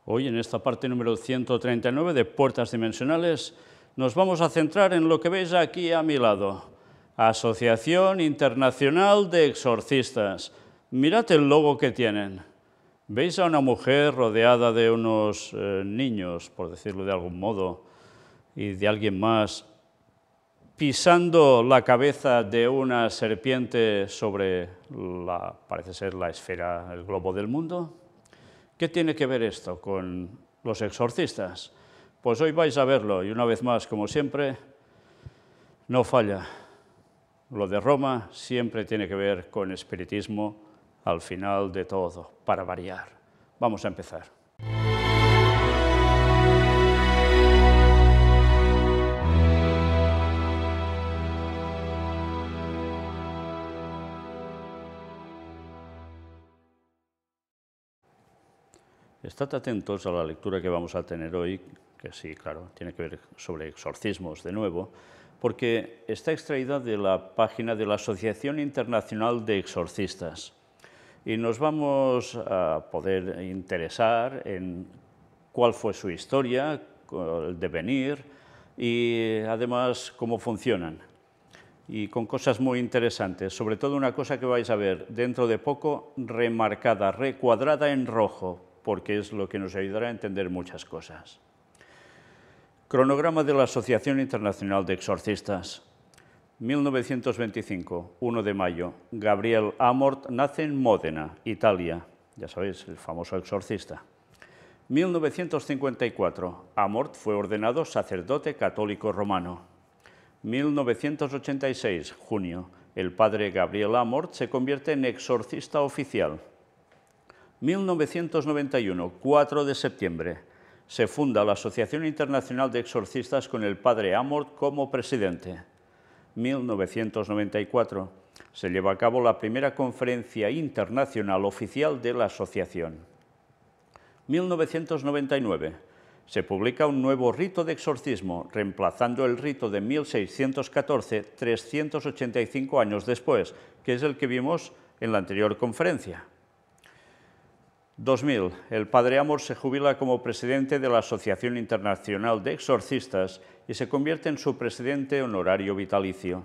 Hoy, en esta parte número 139 de Puertas Dimensionales, nos vamos a centrar en lo que veis aquí a mi lado, Asociación Internacional de Exorcistas. Mirad el logo que tienen. ¿Veis a una mujer rodeada de unos niños, por decirlo de algún modo, y de alguien más, pisando la cabeza de una serpiente sobre parece ser la esfera, el globo del mundo? ¿Qué tiene que ver esto con los exorcistas? Pues hoy vais a verlo y una vez más, como siempre, no falla. Lo de Roma siempre tiene que ver con espiritismo al final de todo, para variar. Vamos a empezar. Estad atentos a la lectura que vamos a tener hoy, que sí, claro, tiene que ver sobre exorcismos de nuevo, porque está extraída de la página de la Asociación Internacional de Exorcistas. Y nos vamos a poder interesar en cuál fue su historia, el devenir y además cómo funcionan. Y con cosas muy interesantes, sobre todo una cosa que vais a ver dentro de poco, remarcada, recuadrada en rojo, porque es lo que nos ayudará a entender muchas cosas. Cronograma de la Asociación Internacional de Exorcistas. 1925, 1 de mayo, Gabriel Amort nace en Módena, Italia. Ya sabéis, el famoso exorcista. 1954, Amort fue ordenado sacerdote católico romano. 1986, junio, el padre Gabriel Amort se convierte en exorcista oficial. 1991, 4 de septiembre, se funda la Asociación Internacional de Exorcistas con el padre Amort como presidente. 1994, se lleva a cabo la primera conferencia internacional oficial de la asociación. 1999, se publica un nuevo rito de exorcismo, reemplazando el rito de 1614, 385 años después, que es el que vimos en la anterior conferencia. 2000, el padre Amort se jubila como presidente de la Asociación Internacional de Exorcistas y se convierte en su presidente honorario vitalicio.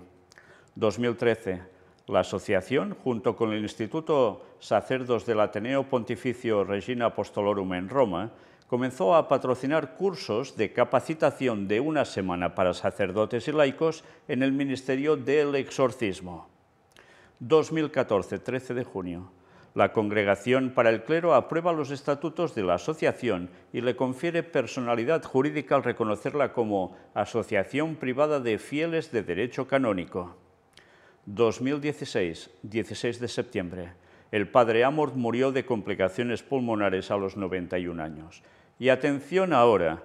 2013, la asociación, junto con el Instituto Sacerdos del Ateneo Pontificio Regina Apostolorum en Roma, comenzó a patrocinar cursos de capacitación de una semana para sacerdotes y laicos en el Ministerio del Exorcismo. 2014, 13 de junio. La Congregación para el Clero aprueba los estatutos de la asociación y le confiere personalidad jurídica al reconocerla como Asociación Privada de Fieles de Derecho Canónico. 2016, 16 de septiembre. El padre Amort murió de complicaciones pulmonares a los 91 años. Y atención ahora,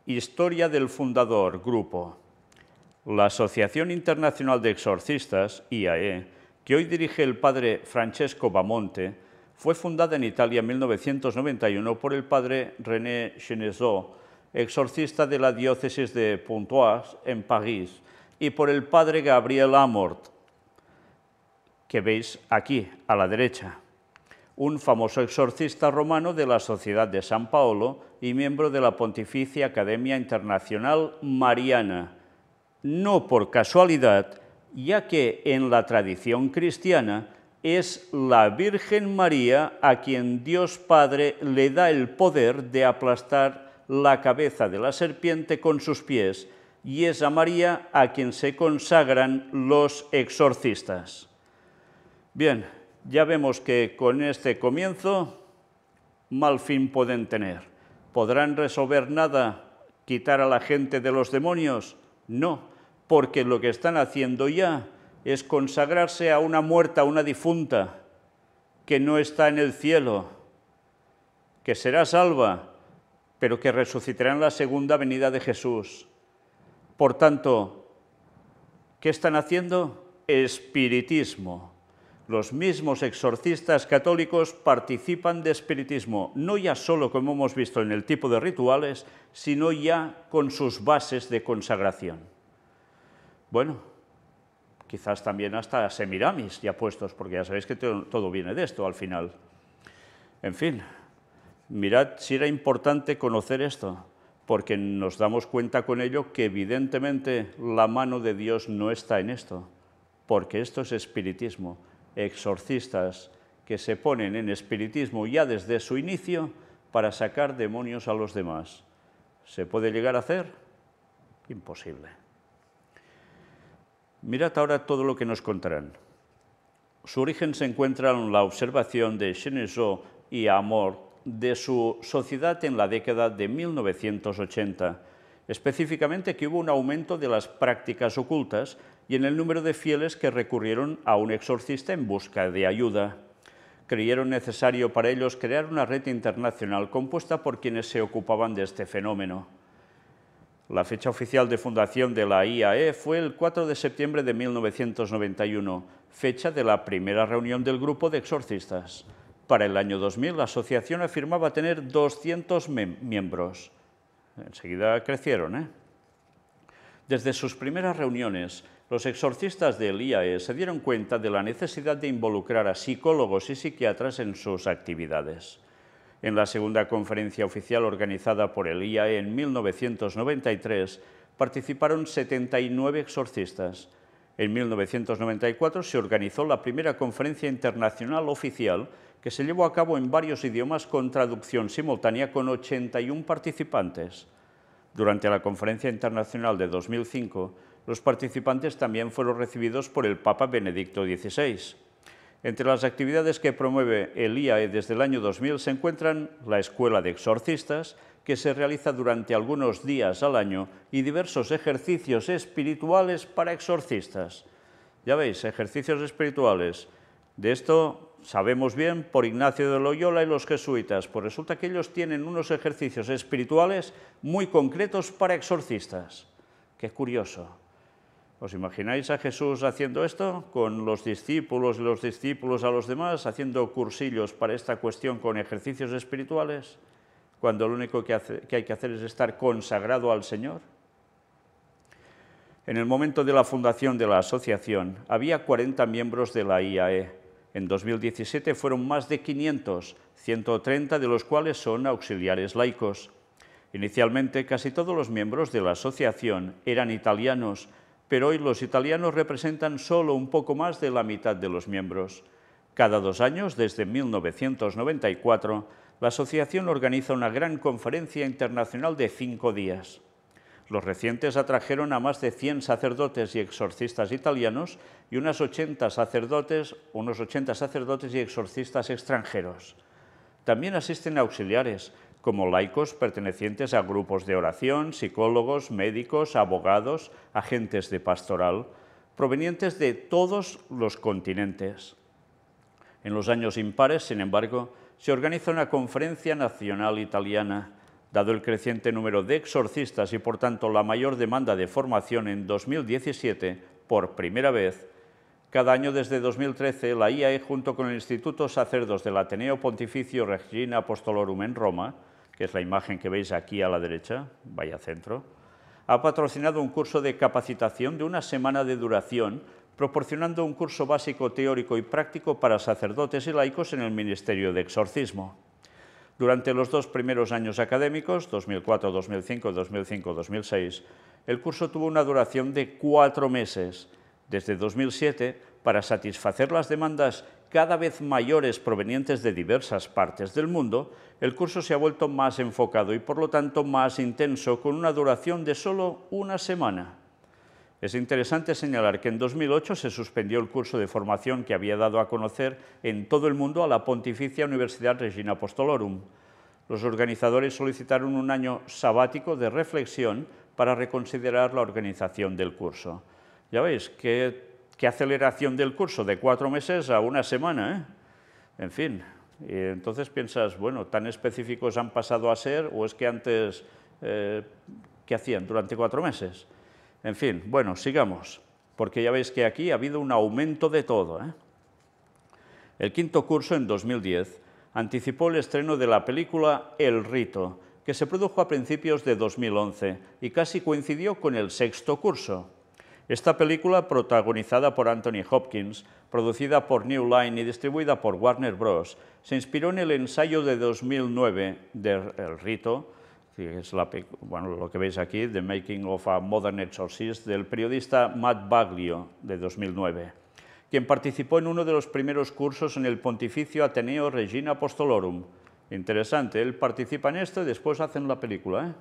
historia del fundador, grupo. La Asociación Internacional de Exorcistas, IAE, que hoy dirige el padre Francesco Bamonte, fue fundada en Italia en 1991 por el padre René Genesot, exorcista de la diócesis de Pontoise, en París, y por el padre Gabriel Amort, que veis aquí, a la derecha, un famoso exorcista romano de la Sociedad de San Paolo y miembro de la Pontificia Academia Internacional Mariana. No por casualidad, ya que en la tradición cristiana es la Virgen María a quien Dios Padre le da el poder de aplastar la cabeza de la serpiente con sus pies, y es a María a quien se consagran los exorcistas. Bien, ya vemos que con este comienzo mal fin pueden tener. ¿Podrán resolver nada, quitar a la gente de los demonios? No, porque lo que están haciendo ya es consagrarse a una muerta, a una difunta, que no está en el cielo, que será salva, pero que resucitará en la segunda venida de Jesús. Por tanto, ¿qué están haciendo? Espiritismo. Los mismos exorcistas católicos participan de espiritismo, no ya solo como hemos visto en el tipo de rituales, sino ya con sus bases de consagración. Bueno, quizás también hasta Semiramis ya puestos, porque ya sabéis que todo viene de esto al final. En fin, Mirad si era importante conocer esto, porque nos damos cuenta con ello que evidentemente la mano de Dios no está en esto, porque esto es espiritismo, exorcistas que se ponen en espiritismo ya desde su inicio para sacar demonios a los demás. ¿Se puede llegar a hacer? Imposible. Mirad ahora todo lo que nos contarán. Su origen se encuentra en la observación de Cheneseau y Amor de su sociedad en la década de 1980, específicamente que hubo un aumento de las prácticas ocultas y en el número de fieles que recurrieron a un exorcista en busca de ayuda. Creyeron necesario para ellos crear una red internacional compuesta por quienes se ocupaban de este fenómeno. La fecha oficial de fundación de la IAE fue el 4 de septiembre de 1991, fecha de la primera reunión del grupo de exorcistas. Para el año 2000, la asociación afirmaba tener 200 miembros. Enseguida crecieron, Desde sus primeras reuniones, los exorcistas del IAE se dieron cuenta de la necesidad de involucrar a psicólogos y psiquiatras en sus actividades. En la segunda conferencia oficial organizada por el IAE en 1993, participaron 79 exorcistas. En 1994 se organizó la primera conferencia internacional oficial que se llevó a cabo en varios idiomas con traducción simultánea con 81 participantes. Durante la conferencia internacional de 2005, los participantes también fueron recibidos por el Papa Benedicto XVI. Entre las actividades que promueve el IAE desde el año 2000 se encuentran la Escuela de Exorcistas, que se realiza durante algunos días al año, y diversos ejercicios espirituales para exorcistas. Ya veis, ejercicios espirituales. De esto sabemos bien por Ignacio de Loyola y los jesuitas, pues resulta que ellos tienen unos ejercicios espirituales muy concretos para exorcistas. Qué curioso. ¿Os imagináis a Jesús haciendo esto con los discípulos y los discípulos a los demás, haciendo cursillos para esta cuestión con ejercicios espirituales, cuando lo único que hay que hacer es estar consagrado al Señor? En el momento de la fundación de la asociación había 40 miembros de la IAE. En 2017 fueron más de 500, 130 de los cuales son auxiliares laicos. Inicialmente casi todos los miembros de la asociación eran italianos, pero hoy los italianos representan solo un poco más de la mitad de los miembros. Cada 2 años, desde 1994, la asociación organiza una gran conferencia internacional de 5 días. Los recientes atrajeron a más de 100 sacerdotes y exorcistas italianos y unos 80 sacerdotes y exorcistas extranjeros. También asisten auxiliares, como laicos pertenecientes a grupos de oración, psicólogos, médicos, abogados, agentes de pastoral, provenientes de todos los continentes. En los años impares, sin embargo, se organiza una conferencia nacional italiana. Dado el creciente número de exorcistas y, por tanto, la mayor demanda de formación en 2017, por primera vez, cada año desde 2013, la IAE, junto con el Instituto Sacerdos del Ateneo Pontificio Regina Apostolorum en Roma, que es la imagen que veis aquí a la derecha, vaya centro, ha patrocinado un curso de capacitación de una semana de duración, proporcionando un curso básico teórico y práctico para sacerdotes y laicos en el Ministerio de Exorcismo. Durante los 2 primeros años académicos, 2004-2005 y 2005-2006, el curso tuvo una duración de 4 meses. Desde 2007, para satisfacer las demandas cada vez mayores provenientes de diversas partes del mundo, el curso se ha vuelto más enfocado y, por lo tanto, más intenso, con una duración de solo 1 semana. Es interesante señalar que en 2008 se suspendió el curso de formación que había dado a conocer en todo el mundo a la Pontificia Universidad Regina Apostolorum. Los organizadores solicitaron un año sabático de reflexión para reconsiderar la organización del curso. Ya veis, qué aceleración del curso, de 4 meses a 1 semana, En fin, y entonces piensas, bueno, ¿tan específicos han pasado a ser o es que antes, qué hacían durante 4 meses? En fin, bueno, sigamos, porque ya veis que aquí ha habido un aumento de todo, El 5.º curso, en 2010, anticipó el estreno de la película El Rito, que se produjo a principios de 2011 y casi coincidió con el 6.º curso. Esta película, protagonizada por Anthony Hopkins, producida por New Line y distribuida por Warner Bros., se inspiró en el ensayo de 2009 de El Rito, que es lo que veis aquí, The Making of a Modern Exorcist, del periodista Matt Baglio, de 2009, quien participó en uno de los primeros cursos en el Pontificio Ateneo Regina Apostolorum. Interesante, él participa en esto y después hacen la película, ¿eh?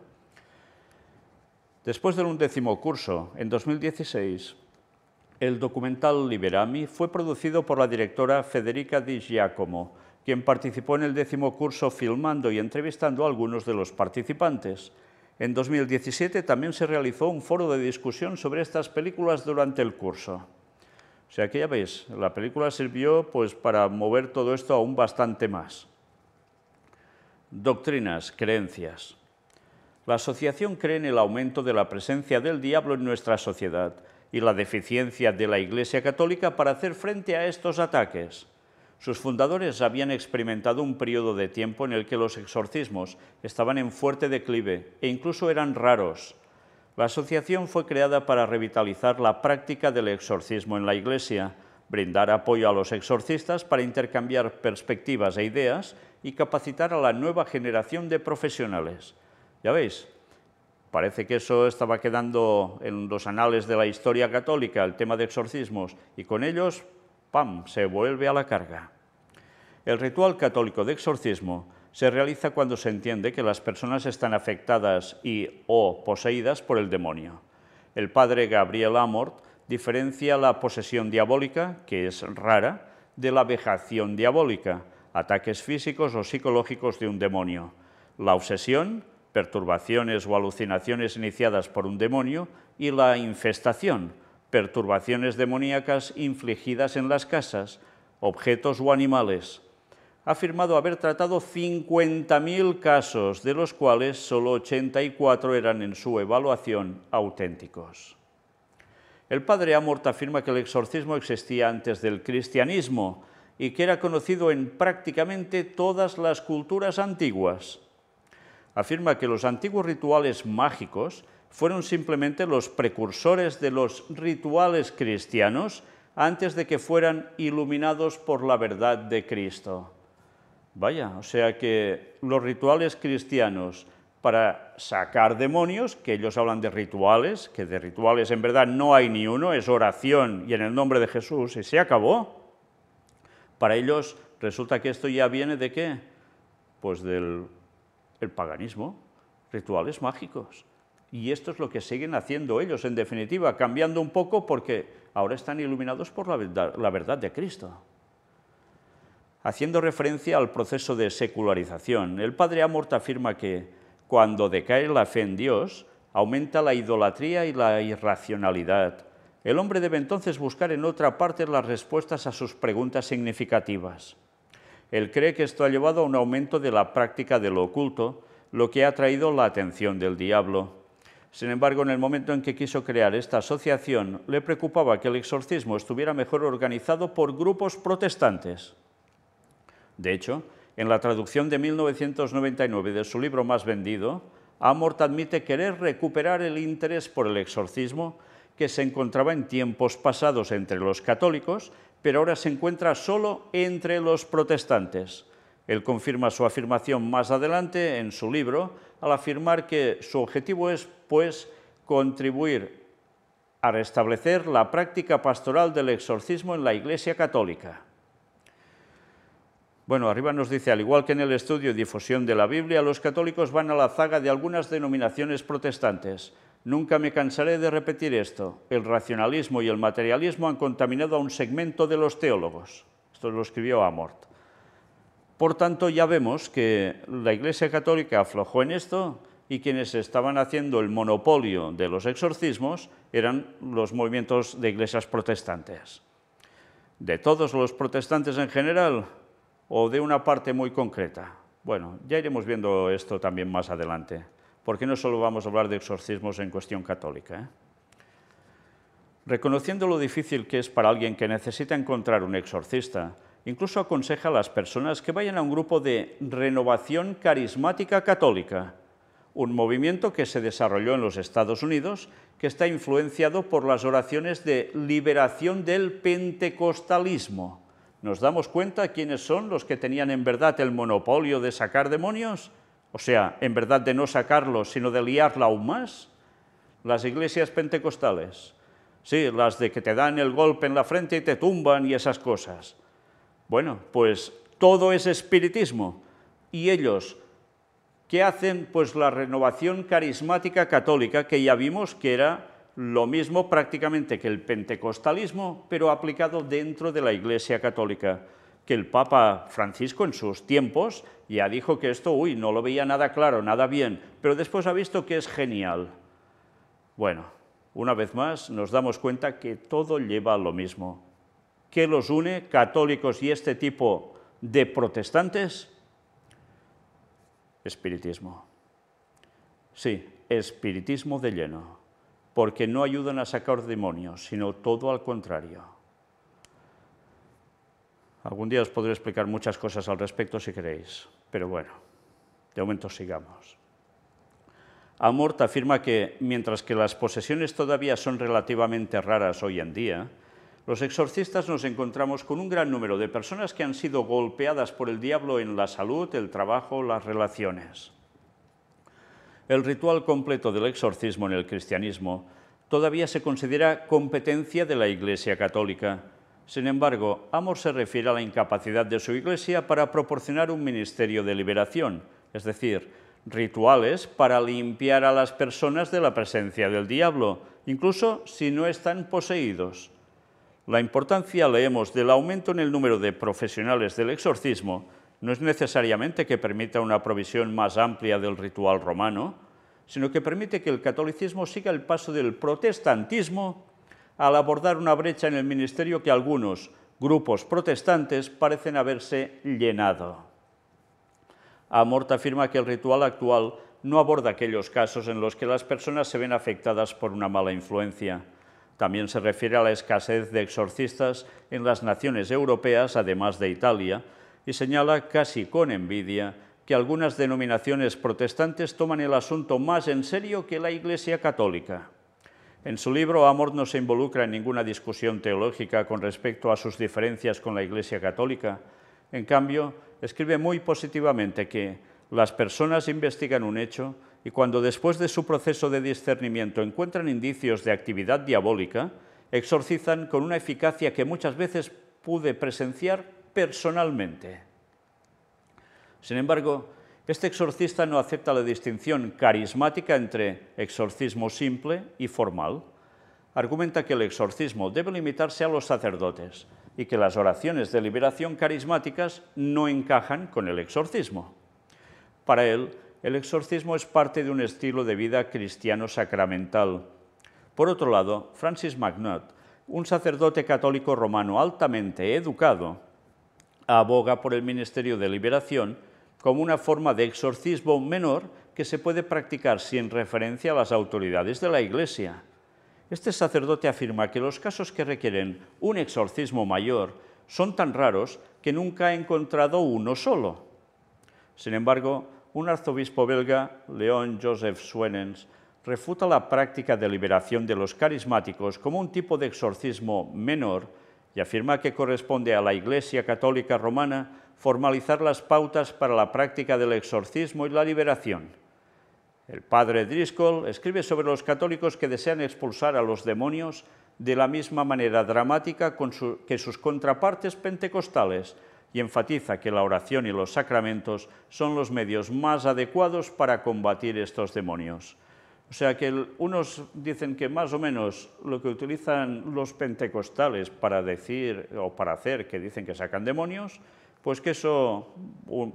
Después del 11º curso, en 2016, el documental Liberami fue producido por la directora Federica Di Giacomo, quien participó en el 10º curso filmando y entrevistando a algunos de los participantes. En 2017 también se realizó un foro de discusión sobre estas películas durante el curso. O sea que ya veis, la película sirvió pues, para mover todo esto aún bastante más. Doctrinas, creencias. La asociación cree en el aumento de la presencia del diablo en nuestra sociedad y la deficiencia de la Iglesia Católica para hacer frente a estos ataques. Sus fundadores habían experimentado un periodo de tiempo en el que los exorcismos estaban en fuerte declive e incluso eran raros. La asociación fue creada para revitalizar la práctica del exorcismo en la Iglesia, brindar apoyo a los exorcistas para intercambiar perspectivas e ideas y capacitar a la nueva generación de profesionales. Ya veis, parece que eso estaba quedando en los anales de la historia católica, el tema de exorcismos, y con ellos, ¡pam!, se vuelve a la carga. El ritual católico de exorcismo se realiza cuando se entiende que las personas están afectadas o poseídas por el demonio. El padre Gabriel Amort diferencia la posesión diabólica, que es rara, de la vejación diabólica, ataques físicos o psicológicos de un demonio. La obsesión, perturbaciones o alucinaciones iniciadas por un demonio, y la infestación, perturbaciones demoníacas infligidas en las casas, objetos o animales. Ha afirmado haber tratado 50.000 casos, de los cuales solo 84 eran en su evaluación auténticos. El padre Amort afirma que el exorcismo existía antes del cristianismo y que era conocido en prácticamente todas las culturas antiguas. Afirma que los antiguos rituales mágicos fueron simplemente los precursores de los rituales cristianos antes de que fueran iluminados por la verdad de Cristo. Vaya, o sea que los rituales cristianos para sacar demonios, que ellos hablan de rituales, que de rituales en verdad no hay ni uno, es oración y en el nombre de Jesús y se acabó. Para ellos resulta que esto ya viene ¿de qué? Pues del paganismo, rituales mágicos. Y esto es lo que siguen haciendo ellos, en definitiva, cambiando un poco porque ahora están iluminados por la verdad de Cristo. Haciendo referencia al proceso de secularización, el padre Amort afirma que cuando decae la fe en Dios, aumenta la idolatría y la irracionalidad. El hombre debe entonces buscar en otra parte las respuestas a sus preguntas significativas. Él cree que esto ha llevado a un aumento de la práctica de lo oculto, lo que ha atraído la atención del diablo. Sin embargo, en el momento en que quiso crear esta asociación, le preocupaba que el exorcismo estuviera mejor organizado por grupos protestantes. De hecho, en la traducción de 1999 de su libro más vendido, Amort admite querer recuperar el interés por el exorcismo que se encontraba en tiempos pasados entre los católicos, pero ahora se encuentra solo entre los protestantes. Él confirma su afirmación más adelante en su libro, al afirmar que su objetivo es, pues, contribuir a restablecer la práctica pastoral del exorcismo en la Iglesia Católica. Bueno, arriba nos dice, al igual que en el estudio y difusión de la Biblia, los católicos van a la zaga de algunas denominaciones protestantes. Nunca me cansaré de repetir esto. El racionalismo y el materialismo han contaminado a un segmento de los teólogos. Esto lo escribió Amort. Por tanto, ya vemos que la Iglesia Católica aflojó en esto y quienes estaban haciendo el monopolio de los exorcismos eran los movimientos de iglesias protestantes. ¿De todos los protestantes en general o de una parte muy concreta? Bueno, ya iremos viendo esto también más adelante, porque no solo vamos a hablar de exorcismos en cuestión católica, Reconociendo lo difícil que es para alguien que necesita encontrar un exorcista, incluso aconseja a las personas que vayan a un grupo de renovación carismática católica, un movimiento que se desarrolló en los Estados Unidos, que está influenciado por las oraciones de liberación del pentecostalismo. ¿Nos damos cuenta quiénes son los que tenían en verdad el monopolio de sacar demonios? O sea, en verdad de no sacarlos, sino de liarla aún más. Las iglesias pentecostales. Sí, las de que te dan el golpe en la frente y te tumban y esas cosas. Bueno, pues todo es espiritismo. Y ellos, ¿qué hacen? Pues la renovación carismática católica, que ya vimos que era lo mismo prácticamente que el pentecostalismo, pero aplicado dentro de la Iglesia católica, que el Papa Francisco en sus tiempos ya dijo que esto, no lo veía nada claro, nada bien, pero después ha visto que es genial. Bueno, una vez más nos damos cuenta que todo lleva a lo mismo. ¿Qué los une, católicos y este tipo de protestantes? Espiritismo. Sí, espiritismo de lleno, porque no ayudan a sacar demonios, sino todo al contrario. Algún día os podré explicar muchas cosas al respecto si queréis, pero bueno, de momento sigamos. Amort afirma que, mientras que las posesiones todavía son relativamente raras hoy en día, los exorcistas nos encontramos con un gran número de personas que han sido golpeadas por el diablo en la salud, el trabajo, las relaciones. El ritual completo del exorcismo en el cristianismo todavía se considera competencia de la Iglesia católica. Sin embargo, Amort se refiere a la incapacidad de su Iglesia para proporcionar un ministerio de liberación, es decir, rituales para limpiar a las personas de la presencia del diablo, incluso si no están poseídos. La importancia, leemos, del aumento en el número de profesionales del exorcismo no es necesariamente que permita una provisión más amplia del ritual romano, sino que permite que el catolicismo siga el paso del protestantismo al abordar una brecha en el ministerio que algunos grupos protestantes parecen haberse llenado. Amort afirma que el ritual actual no aborda aquellos casos en los que las personas se ven afectadas por una mala influencia. También se refiere a la escasez de exorcistas en las naciones europeas, además de Italia, y señala casi con envidia que algunas denominaciones protestantes toman el asunto más en serio que la Iglesia católica. En su libro, Amort no se involucra en ninguna discusión teológica con respecto a sus diferencias con la Iglesia católica. En cambio, escribe muy positivamente que las personas investigan un hecho y cuando después de su proceso de discernimiento encuentran indicios de actividad diabólica, exorcizan con una eficacia que muchas veces pude presenciar personalmente. Sin embargo, este exorcista no acepta la distinción carismática entre exorcismo simple y formal. Argumenta que el exorcismo debe limitarse a los sacerdotes y que las oraciones de liberación carismáticas no encajan con el exorcismo. Para él, el exorcismo es parte de un estilo de vida cristiano sacramental. Por otro lado, Francis MacNutt, un sacerdote católico romano altamente educado, aboga por el ministerio de liberación como una forma de exorcismo menor que se puede practicar sin referencia a las autoridades de la Iglesia. Este sacerdote afirma que los casos que requieren un exorcismo mayor son tan raros que nunca ha encontrado uno solo. Sin embargo, un arzobispo belga, Leon Joseph Swenens, refuta la práctica de liberación de los carismáticos como un tipo de exorcismo menor y afirma que corresponde a la Iglesia Católica Romana formalizar las pautas para la práctica del exorcismo y la liberación. El padre Driscoll escribe sobre los católicos que desean expulsar a los demonios de la misma manera dramática que sus contrapartes pentecostales y enfatiza que la oración y los sacramentos son los medios más adecuados para combatir estos demonios. O sea que unos dicen que más o menos lo que utilizan los pentecostales para decir o para hacer que dicen que sacan demonios, pues que eso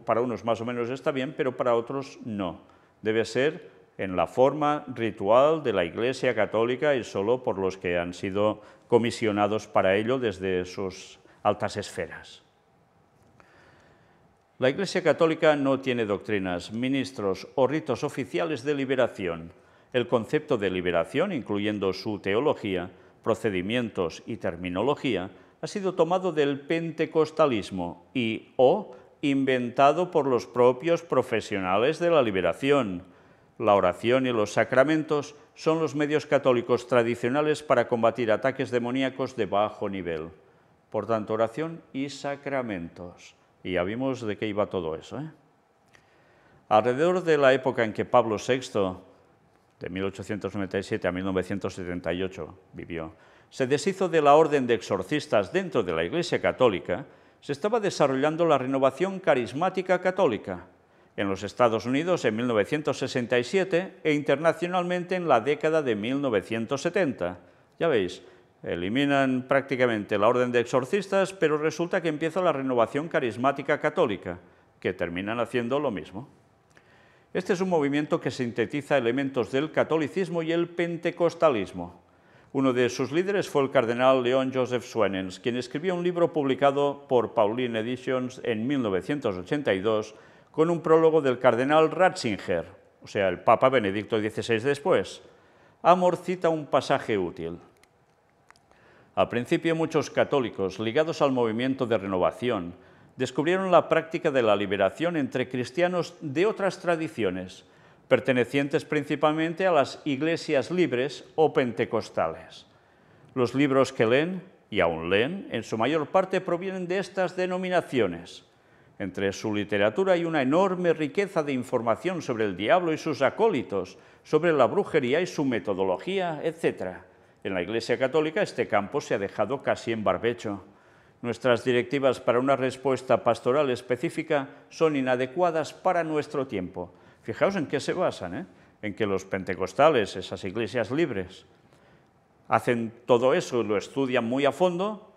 para unos más o menos está bien, pero para otros no. Debe ser en la forma ritual de la Iglesia Católica y solo por los que han sido comisionados para ello desde sus altas esferas. La Iglesia Católica no tiene doctrinas, ministros o ritos oficiales de liberación. El concepto de liberación, incluyendo su teología, procedimientos y terminología, ha sido tomado del pentecostalismo y o inventado por los propios profesionales de la liberación. la oración y los sacramentos son los medios católicos tradicionales para combatir ataques demoníacos de bajo nivel. Por tanto, oración y sacramentos. Y ya vimos de qué iba todo eso, ¿eh? Alrededor de la época en que Pablo VI, de 1897 a 1978, vivió, se deshizo de la orden de exorcistas dentro de la Iglesia Católica, se estaba desarrollando la renovación carismática católica en los Estados Unidos en 1967 e internacionalmente en la década de 1970. Ya veis, eliminan prácticamente la orden de exorcistas, pero resulta que empieza la renovación carismática católica, que terminan haciendo lo mismo. Este es un movimiento que sintetiza elementos del catolicismo y el pentecostalismo. Uno de sus líderes fue el cardenal Leon Joseph Swenens, quien escribió un libro publicado por Pauline Editions en 1982 con un prólogo del cardenal Ratzinger, o sea, el Papa Benedicto XVI después. Amor cita un pasaje útil. Al principio, muchos católicos ligados al movimiento de renovación descubrieron la práctica de la liberación entre cristianos de otras tradiciones, pertenecientes principalmente a las iglesias libres o pentecostales. Los libros que leen, y aún leen, en su mayor parte provienen de estas denominaciones. Entre su literatura hay una enorme riqueza de información sobre el diablo y sus acólitos, sobre la brujería y su metodología, etc. En la Iglesia Católica este campo se ha dejado casi en barbecho. Nuestras directivas para una respuesta pastoral específica son inadecuadas para nuestro tiempo. Fijaos en qué se basan, ¿eh? En que los pentecostales, esas iglesias libres, hacen todo eso, lo estudian muy a fondo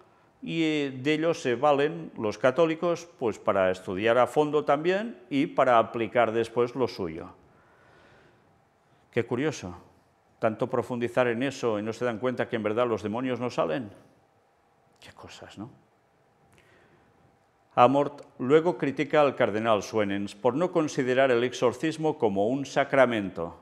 y de ellos se valen los católicos pues, para estudiar a fondo también y para aplicar después lo suyo. Qué curioso, tanto profundizar en eso y no se dan cuenta que en verdad los demonios no salen. Qué cosas, ¿no? Amort luego critica al cardenal Swenens por no considerar el exorcismo como un sacramento.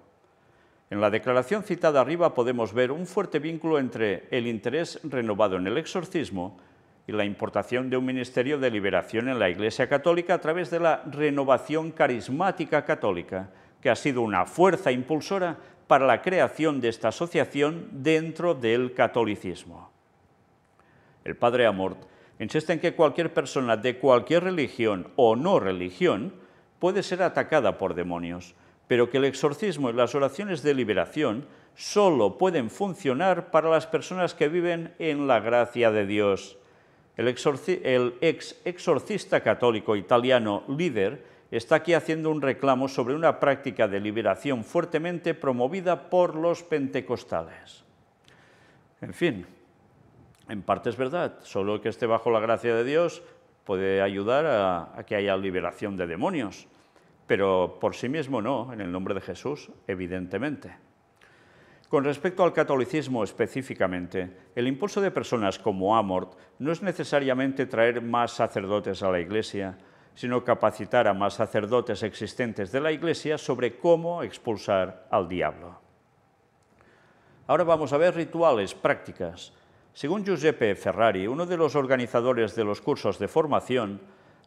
En la declaración citada arriba podemos ver un fuerte vínculo entre el interés renovado en el exorcismo y la importación de un ministerio de liberación en la Iglesia Católica a través de la renovación carismática católica, que ha sido una fuerza impulsora para la creación de esta asociación dentro del catolicismo. El padre Amort insiste en que cualquier persona de cualquier religión o no religión puede ser atacada por demonios, pero que el exorcismo y las oraciones de liberación solo pueden funcionar para las personas que viven en la gracia de Dios. El ex exorcista católico italiano Lider está aquí haciendo un reclamo sobre una práctica de liberación fuertemente promovida por los pentecostales. En fin, en parte es verdad, solo el que esté bajo la gracia de Dios puede ayudar a que haya liberación de demonios, pero por sí mismo no, en el nombre de Jesús, evidentemente. Con respecto al catolicismo específicamente, el impulso de personas como Amort no es necesariamente traer más sacerdotes a la Iglesia, sino capacitar a más sacerdotes existentes de la Iglesia sobre cómo expulsar al diablo. Ahora vamos a ver rituales, prácticas. Según Giuseppe Ferrari, uno de los organizadores de los cursos de formación,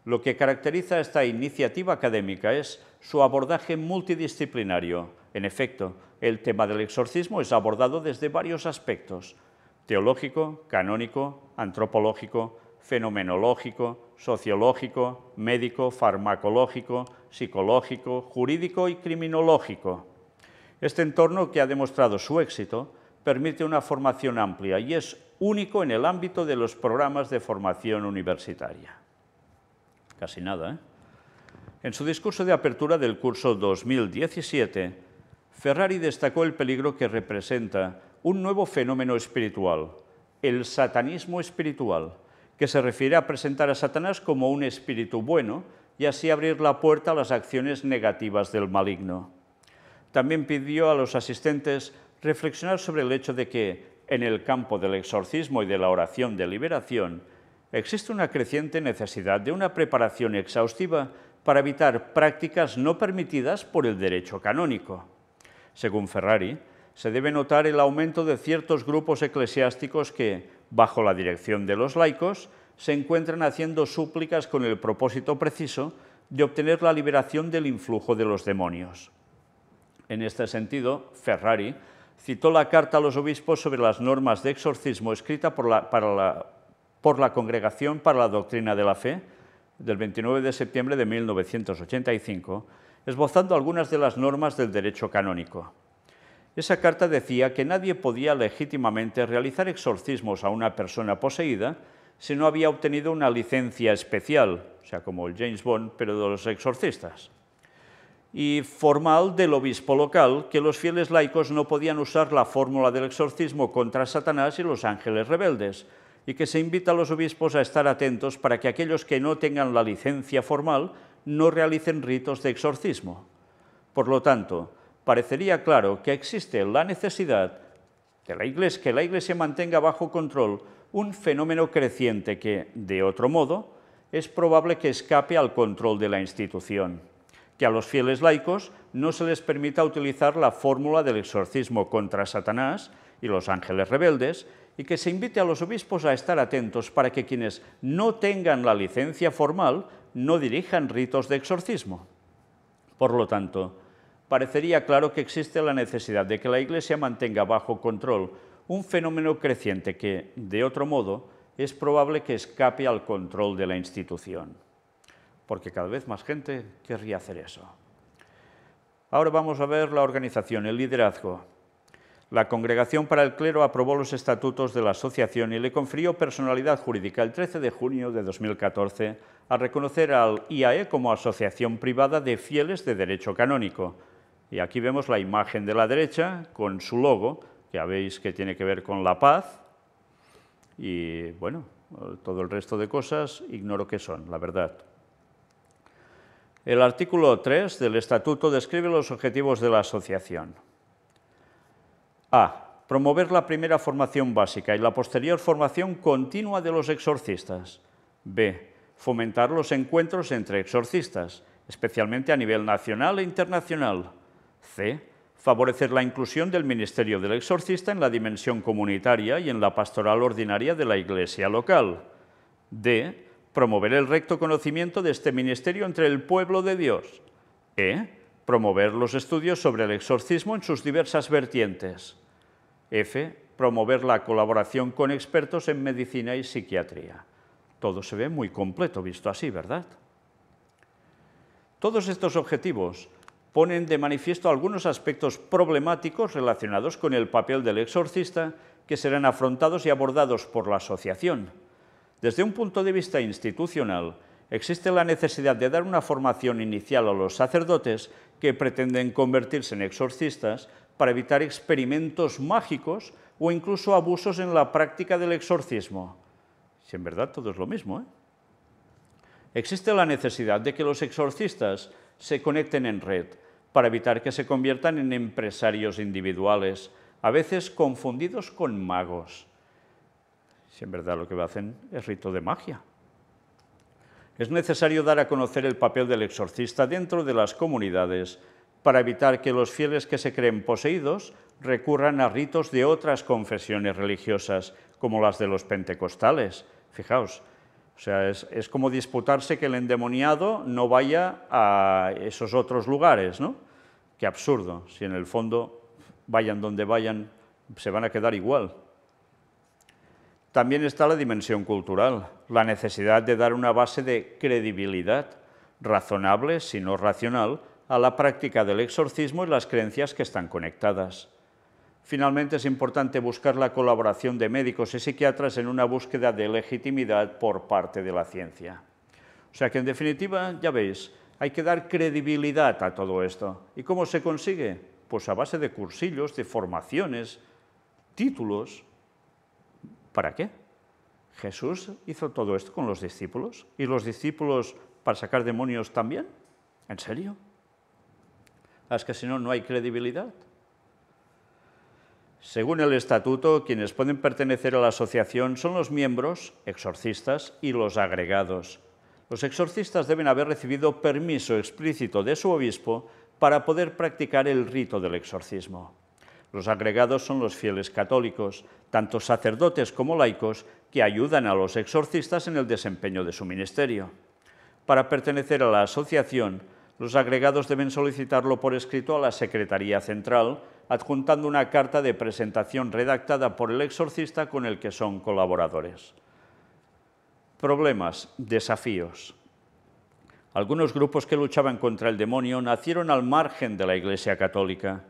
lo que caracteriza esta iniciativa académica es su abordaje multidisciplinario. En efecto, el tema del exorcismo es abordado desde varios aspectos: teológico, canónico, antropológico, fenomenológico, sociológico, médico, farmacológico, psicológico, jurídico y criminológico. Este entorno, que ha demostrado su éxito, permite una formación amplia y es único en el ámbito de los programas de formación universitaria. Casi nada, ¿eh? En su discurso de apertura del curso 2017, Ferrari destacó el peligro que representa un nuevo fenómeno espiritual, el satanismo espiritual, que se refiere a presentar a Satanás como un espíritu bueno y así abrir la puerta a las acciones negativas del maligno. También pidió a los asistentes reflexionar sobre el hecho de que, en el campo del exorcismo y de la oración de liberación, existe una creciente necesidad de una preparación exhaustiva para evitar prácticas no permitidas por el derecho canónico. Según Ferrari, se debe notar el aumento de ciertos grupos eclesiásticos que, bajo la dirección de los laicos, se encuentran haciendo súplicas con el propósito preciso de obtener la liberación del influjo de los demonios. En este sentido, Ferrari citó la carta a los obispos sobre las normas de exorcismo escrita por la Congregación para la Doctrina de la Fe del 29 de septiembre de 1985, esbozando algunas de las normas del derecho canónico. Esa carta decía que nadie podía legítimamente realizar exorcismos a una persona poseída si no había obtenido una licencia especial, o sea, como el James Bond, pero de los exorcistas, y formal del obispo local, que los fieles laicos no podían usar la fórmula del exorcismo contra Satanás y los ángeles rebeldes, y que se invita a los obispos a estar atentos para que aquellos que no tengan la licencia formal no realicen ritos de exorcismo. Por lo tanto, parecería claro que existe la necesidad de que la Iglesia mantenga bajo control un fenómeno creciente que, de otro modo, es probable que escape al control de la institución, que a los fieles laicos no se les permita utilizar la fórmula del exorcismo contra Satanás y los ángeles rebeldes, y que se invite a los obispos a estar atentos para que quienes no tengan la licencia formal no dirijan ritos de exorcismo. Por lo tanto, parecería claro que existe la necesidad de que la Iglesia mantenga bajo control un fenómeno creciente que, de otro modo, es probable que escape al control de la institución, porque cada vez más gente querría hacer eso. Ahora vamos a ver la organización, el liderazgo. La Congregación para el Clero aprobó los estatutos de la asociación y le confirió personalidad jurídica el 13 de junio de 2014 al reconocer al IAE como asociación privada de fieles de derecho canónico. Y aquí vemos la imagen de la derecha con su logo, que ya veis que tiene que ver con la paz, y bueno, todo el resto de cosas ignoro qué son, la verdad. El artículo 3 del Estatuto describe los objetivos de la asociación. A. Promover la primera formación básica y la posterior formación continua de los exorcistas. B. Fomentar los encuentros entre exorcistas, especialmente a nivel nacional e internacional. C. Favorecer la inclusión del ministerio del exorcista en la dimensión comunitaria y en la pastoral ordinaria de la Iglesia local. D. Promover el recto conocimiento de este ministerio entre el pueblo de Dios. E. Promover los estudios sobre el exorcismo en sus diversas vertientes. F. Promover la colaboración con expertos en medicina y psiquiatría. Todo se ve muy completo visto así, ¿verdad? Todos estos objetivos ponen de manifiesto algunos aspectos problemáticos relacionados con el papel del exorcista que serán afrontados y abordados por la asociación. Desde un punto de vista institucional, existe la necesidad de dar una formación inicial a los sacerdotes que pretenden convertirse en exorcistas para evitar experimentos mágicos o incluso abusos en la práctica del exorcismo. Si en verdad todo es lo mismo, ¿eh? Existe la necesidad de que los exorcistas se conecten en red para evitar que se conviertan en empresarios individuales, a veces confundidos con magos. Si en verdad lo que hacen es rito de magia. Es necesario dar a conocer el papel del exorcista dentro de las comunidades para evitar que los fieles que se creen poseídos recurran a ritos de otras confesiones religiosas, como las de los pentecostales. Fijaos, o sea, es como disputarse que el endemoniado no vaya a esos otros lugares, ¿no? Qué absurdo, si en el fondo vayan donde vayan, se van a quedar igual. También está la dimensión cultural, la necesidad de dar una base de credibilidad, razonable, si no racional, a la práctica del exorcismo y las creencias que están conectadas. Finalmente, es importante buscar la colaboración de médicos y psiquiatras en una búsqueda de legitimidad por parte de la ciencia. O sea que, en definitiva, ya veis, hay que dar credibilidad a todo esto. ¿Y cómo se consigue? Pues a base de cursillos, de formaciones, títulos. ¿Para qué? ¿Jesús hizo todo esto con los discípulos? ¿Y los discípulos para sacar demonios también? ¿En serio? Es que si no, no hay credibilidad. Según el estatuto, quienes pueden pertenecer a la asociación son los miembros, exorcistas, y los agregados. Los exorcistas deben haber recibido permiso explícito de su obispo para poder practicar el rito del exorcismo. Los agregados son los fieles católicos, tanto sacerdotes como laicos, que ayudan a los exorcistas en el desempeño de su ministerio. Para pertenecer a la asociación, Los agregados deben solicitarlo por escrito a la Secretaría Central, adjuntando una carta de presentación redactada por el exorcista con el que son colaboradores. Problemas, desafíos. Algunos grupos que luchaban contra el demonio nacieron al margen de la Iglesia Católica.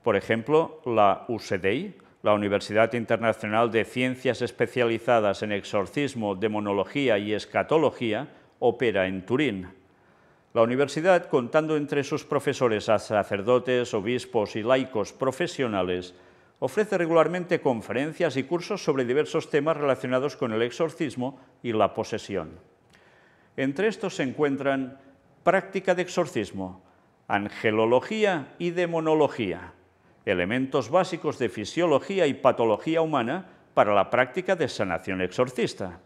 Por ejemplo, la UCDI, la Universidad Internacional de Ciencias Especializadas en Exorcismo, Demonología y Escatología, opera en Turín. La universidad, contando entre sus profesores a sacerdotes, obispos y laicos profesionales, ofrece regularmente conferencias y cursos sobre diversos temas relacionados con el exorcismo y la posesión. Entre estos se encuentran práctica de exorcismo, angelología y demonología, elementos básicos de fisiología y patología humana para la práctica de sanación exorcista.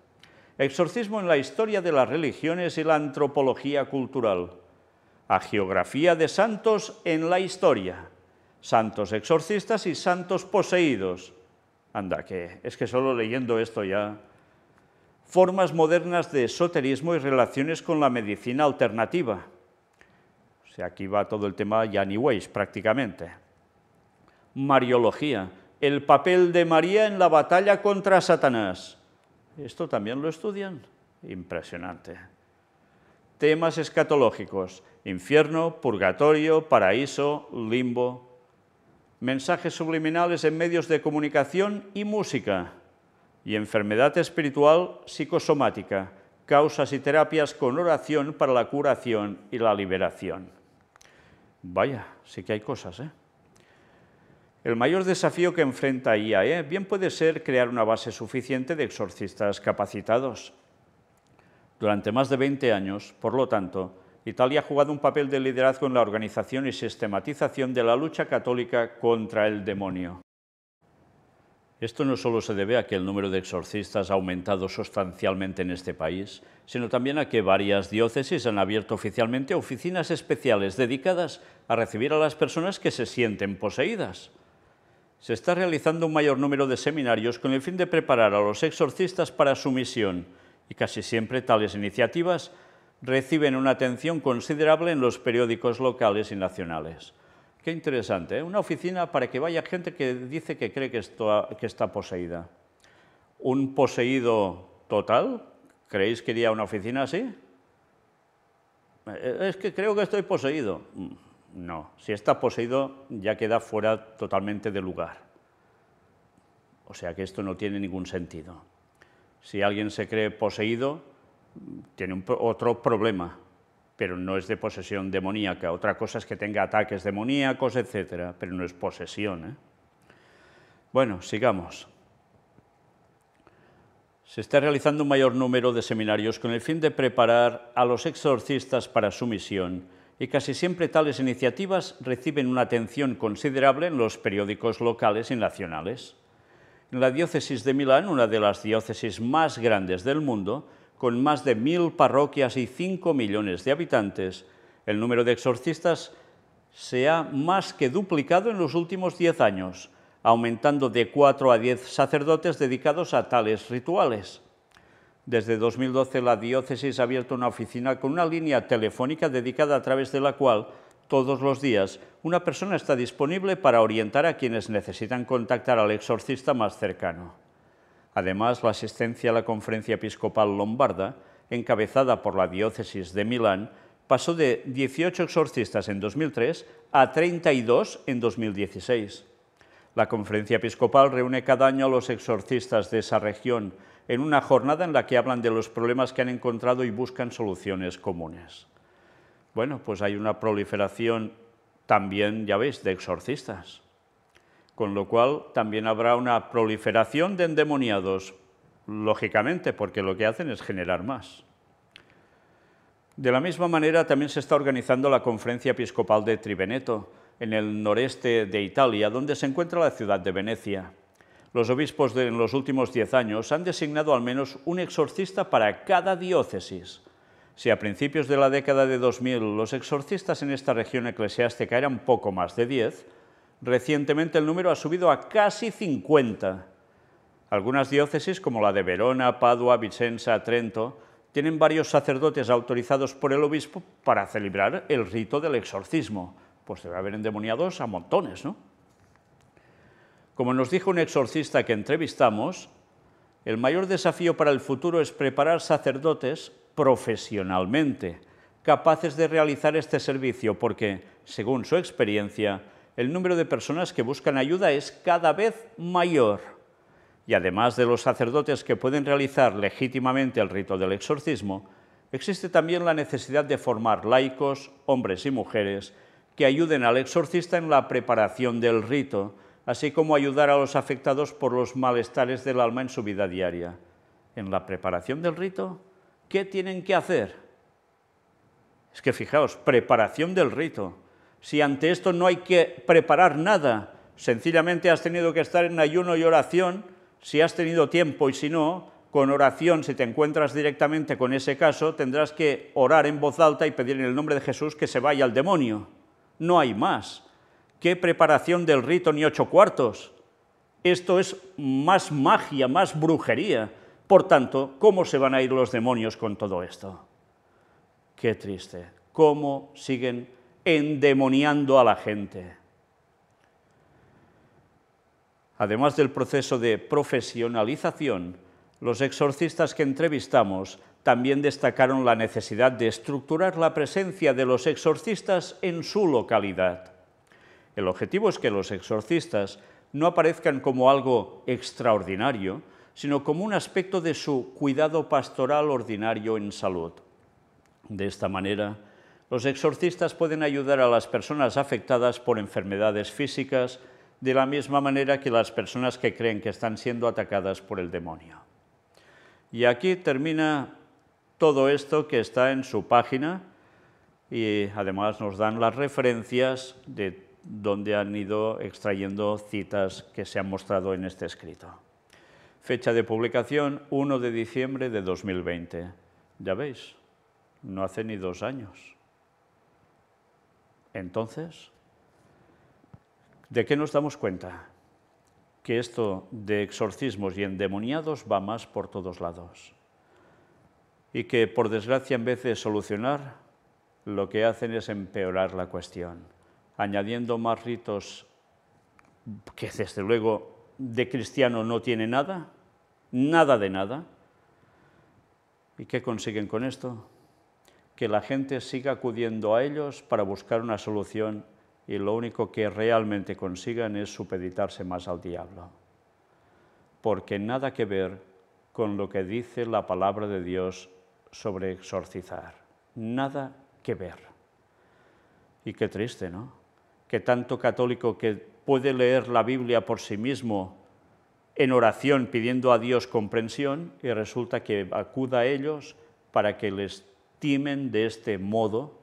Exorcismo en la historia de las religiones y la antropología cultural. Hagiografía de santos en la historia. Santos exorcistas y santos poseídos. Anda, que es que solo leyendo esto ya. Formas modernas de esoterismo y relaciones con la medicina alternativa. O sea, aquí va todo el tema ya New Age prácticamente. Mariología, el papel de María en la batalla contra Satanás. ¿Esto también lo estudian? Impresionante. Temas escatológicos, infierno, purgatorio, paraíso, limbo. Mensajes subliminales en medios de comunicación y música. Y enfermedad espiritual psicosomática, causas y terapias con oración para la curación y la liberación. Vaya, sí que hay cosas, ¿eh? El mayor desafío que enfrenta IAE bien puede ser crear una base suficiente de exorcistas capacitados. Durante más de 20 años, por lo tanto, Italia ha jugado un papel de liderazgo en la organización y sistematización de la lucha católica contra el demonio. Esto no solo se debe a que el número de exorcistas ha aumentado sustancialmente en este país, sino también a que varias diócesis han abierto oficialmente oficinas especiales dedicadas a recibir a las personas que se sienten poseídas. Se está realizando un mayor número de seminarios con el fin de preparar a los exorcistas para su misión, y casi siempre tales iniciativas reciben una atención considerable en los periódicos locales y nacionales. Qué interesante, ¿eh? Una oficina para que vaya gente que dice que cree que está poseída. ¿Un poseído total? ¿Creéis que iría a una oficina así? Es que creo que estoy poseído. No, si está poseído ya queda fuera totalmente de lugar. O sea que esto no tiene ningún sentido. Si alguien se cree poseído, tiene otro problema, pero no es de posesión demoníaca. Otra cosa es que tenga ataques demoníacos, etcétera, pero no es posesión, ¿eh? Bueno, sigamos. Se está realizando un mayor número de seminarios con el fin de preparar a los exorcistas para su misión, y casi siempre tales iniciativas reciben una atención considerable en los periódicos locales y nacionales. En la diócesis de Milán, una de las diócesis más grandes del mundo, con más de 1000 parroquias y 5 millones de habitantes, el número de exorcistas se ha más que duplicado en los últimos 10 años, aumentando de 4 a 10 sacerdotes dedicados a tales rituales. Desde 2012 la diócesis ha abierto una oficina con una línea telefónica dedicada a través de la cual todos los días una persona está disponible para orientar a quienes necesitan contactar al exorcista más cercano. Además, la asistencia a la Conferencia Episcopal Lombarda, encabezada por la diócesis de Milán, pasó de 18 exorcistas en 2003 a 32 en 2016. La Conferencia Episcopal reúne cada año a los exorcistas de esa región en una jornada en la que hablan de los problemas que han encontrado y buscan soluciones comunes. Bueno, pues hay una proliferación también, ya veis, de exorcistas, con lo cual también habrá una proliferación de endemoniados, lógicamente, porque lo que hacen es generar más. De la misma manera, también se está organizando la Conferencia Episcopal de Triveneto, en el noreste de Italia, donde se encuentra la ciudad de Venecia. Los obispos en los últimos 10 años han designado al menos un exorcista para cada diócesis. Si a principios de la década de 2000 los exorcistas en esta región eclesiástica eran poco más de 10, recientemente el número ha subido a casi 50. Algunas diócesis, como la de Verona, Padua, Vicenza, Trento, tienen varios sacerdotes autorizados por el obispo para celebrar el rito del exorcismo. Pues debe haber endemoniados a montones, ¿no? Como nos dijo un exorcista que entrevistamos, el mayor desafío para el futuro es preparar sacerdotes profesionalmente, capaces de realizar este servicio, porque, según su experiencia, el número de personas que buscan ayuda es cada vez mayor. Y además de los sacerdotes que pueden realizar legítimamente el rito del exorcismo, existe también la necesidad de formar laicos, hombres y mujeres, que ayuden al exorcista en la preparación del rito, así como ayudar a los afectados por los malestares del alma en su vida diaria. En la preparación del rito, ¿qué tienen que hacer? Es que fijaos, preparación del rito. Si ante esto no hay que preparar nada, sencillamente has tenido que estar en ayuno y oración, si has tenido tiempo y si no, con oración, si te encuentras directamente con ese caso, tendrás que orar en voz alta y pedir en el nombre de Jesús que se vaya al demonio. No hay más. ¿Qué preparación del rito ni 8 cuartos? Esto es más magia, más brujería. Por tanto, ¿cómo se van a ir los demonios con todo esto? Qué triste. ¿Cómo siguen endemoniando a la gente? Además del proceso de profesionalización, los exorcistas que entrevistamos también destacaron la necesidad de estructurar la presencia de los exorcistas en su localidad. El objetivo es que los exorcistas no aparezcan como algo extraordinario, sino como un aspecto de su cuidado pastoral ordinario en salud. De esta manera, los exorcistas pueden ayudar a las personas afectadas por enfermedades físicas de la misma manera que las personas que creen que están siendo atacadas por el demonio. Y aquí termina todo esto que está en su página y además nos dan las referencias de donde han ido extrayendo citas que se han mostrado en este escrito. Fecha de publicación 1 de diciembre de 2020. Ya veis, no hace ni 2 años. Entonces, ¿de qué nos damos cuenta? Que esto de exorcismos y endemoniados va más por todos lados. Y que, por desgracia, en vez de solucionar, lo que hacen es empeorar la cuestión, añadiendo más ritos que, desde luego, de cristiano no tiene nada, nada de nada. ¿Y qué consiguen con esto? Que la gente siga acudiendo a ellos para buscar una solución y lo único que realmente consigan es supeditarse más al diablo. Porque nada que ver con lo que dice la palabra de Dios sobre exorcizar. Nada que ver. Y qué triste, ¿no? Que tanto católico que puede leer la Biblia por sí mismo en oración pidiendo a Dios comprensión y resulta que acuda a ellos para que les timen de este modo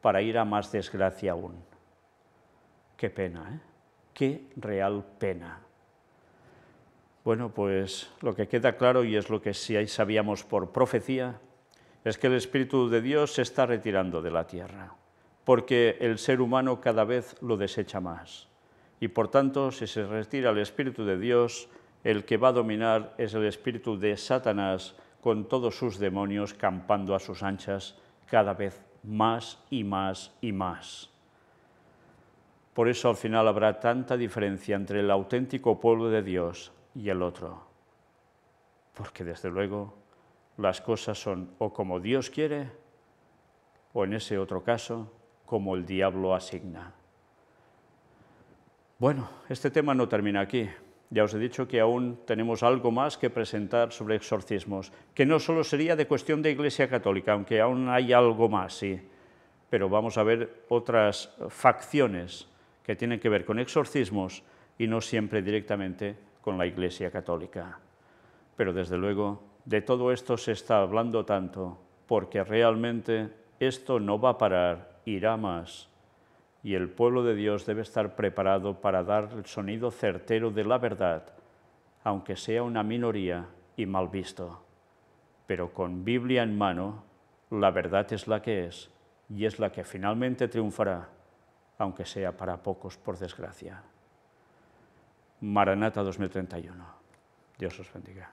para ir a más desgracia aún. Qué pena, ¿eh? Qué real pena. Bueno, pues lo que queda claro, y es lo que sí sabíamos por profecía, es que el Espíritu de Dios se está retirando de la tierra, porque el ser humano cada vez lo desecha más. Y por tanto, si se retira el Espíritu de Dios, el que va a dominar es el espíritu de Satanás, con todos sus demonios campando a sus anchas cada vez más y más y más. Por eso al final habrá tanta diferencia entre el auténtico pueblo de Dios y el otro. Porque desde luego las cosas son o como Dios quiere, o en ese otro caso, como el diablo asigna. Bueno, este tema no termina aquí. Ya os he dicho que aún tenemos algo más que presentar sobre exorcismos, que no solo sería de cuestión de Iglesia Católica, aunque aún hay algo más, sí, pero vamos a ver otras facciones que tienen que ver con exorcismos y no siempre directamente con la Iglesia Católica. Pero desde luego, de todo esto se está hablando tanto, porque realmente esto no va a parar, irá más. Y el pueblo de Dios debe estar preparado para dar el sonido certero de la verdad, aunque sea una minoría y mal visto. Pero con Biblia en mano, la verdad es la que es, y es la que finalmente triunfará, aunque sea para pocos, por desgracia. Maranata 2031. Dios os bendiga.